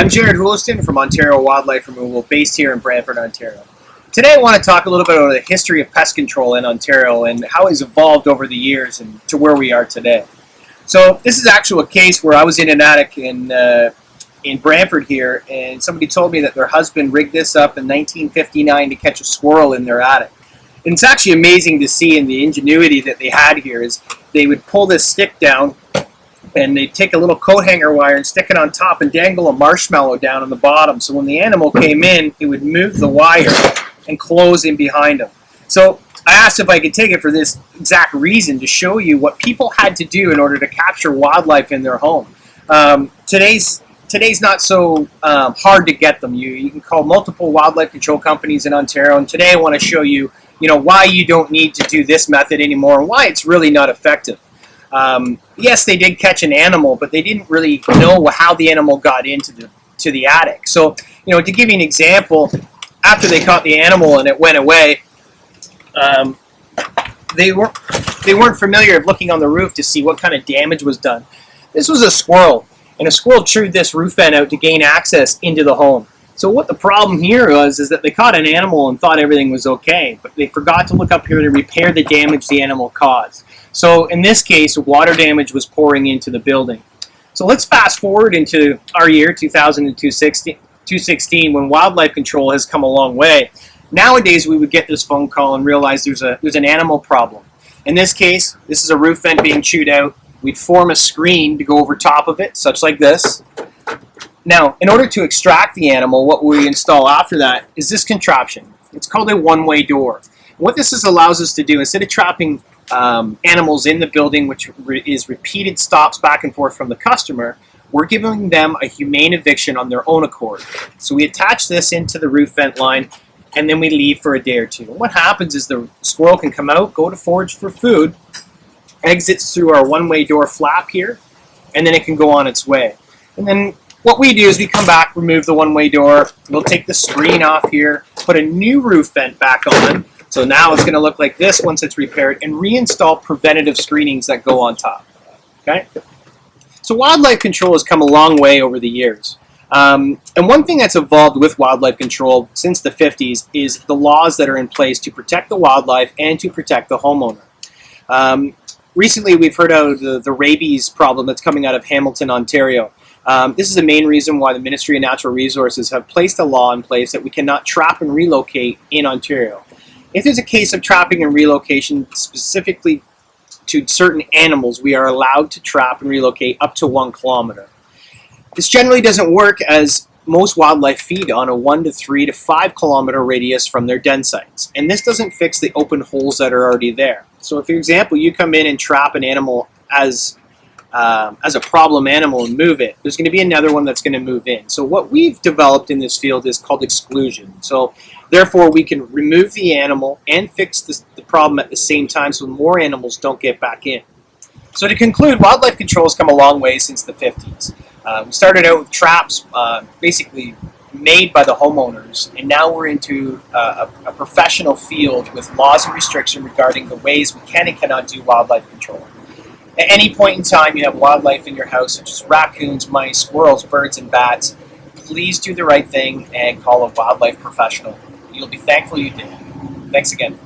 I'm Jared Houliston from Ontario Wildlife Removal, based here in Brantford, Ontario. Today I want to talk a little bit about the history of pest control in Ontario and how it's evolved over the years and to where we are today. So this is actually a case where I was in an attic in Brantford here, and somebody told me that their husband rigged this up in 1959 to catch a squirrel in their attic. And it's actually amazing to see in the ingenuity that they had here is they would pull this stick down and they'd take a little coat hanger wire and stick it on top and dangle a marshmallow down on the bottom. So when the animal came in, it would move the wire and close in behind them. So I asked if I could take it for this exact reason, to show you what people had to do in order to capture wildlife in their home. Today's not so hard to get them. You can call multiple wildlife control companies in Ontario, and today I want to show you, why you don't need to do this method anymore and why it's really not effective. Yes, they did catch an animal, but they didn't really know how the animal got into the attic. So, to give you an example, after they caught the animal and it went away, they weren't familiar of looking on the roof to see what kind of damage was done. This was a squirrel, and a squirrel chewed this roof vent out to gain access into the home. So what the problem here was is that they caught an animal and thought everything was okay, but they forgot to look up here to repair the damage the animal caused. So in this case, water damage was pouring into the building. So let's fast forward into our year, 2016, when wildlife control has come a long way. Nowadays, we would get this phone call and realize there's an animal problem. In this case, this is a roof vent being chewed out. We'd form a screen to go over top of it, such like this. Now, in order to extract the animal, what we install after that is this contraption. It's called a one-way door. What this allows us to do, instead of trapping animals in the building, which is repeated stops back and forth from the customer, we're giving them a humane eviction on their own accord. So we attach this into the roof vent line, and then we leave for a day or two. And what happens is the squirrel can come out, go to forage for food, exits through our one-way door flap here, and then it can go on its way. And then what we do is we come back, remove the one-way door, we'll take the screen off here, put a new roof vent back on. So now it's going to look like this once it's repaired, and reinstall preventative screenings that go on top. Okay? So wildlife control has come a long way over the years. And one thing that's evolved with wildlife control since the 50s is the laws that are in place to protect the wildlife and to protect the homeowner. Recently, we've heard of the rabies problem that's coming out of Hamilton, Ontario. This is the main reason why the Ministry of Natural Resources have placed a law in place that we cannot trap and relocate in Ontario. If there's a case of trapping and relocation specifically to certain animals, we are allowed to trap and relocate up to 1 kilometer. This generally doesn't work, as most wildlife feed on a 1 to 3 to 5 kilometer radius from their den sites. And this doesn't fix the open holes that are already there. So if, for example, you come in and trap an animal as a problem animal and move it, there's going to be another one that's going to move in. So what we've developed in this field is called exclusion. So therefore, we can remove the animal and fix the problem at the same time so more animals don't get back in. So to conclude, wildlife control has come a long way since the 50s. We started out with traps basically made by the homeowners, and now we're into a professional field with laws and restrictions regarding the ways we can and cannot do wildlife control. At any point in time you have wildlife in your house, such as raccoons, mice, squirrels, birds, and bats, please do the right thing and call a wildlife professional. You'll be thankful you did. Thanks again.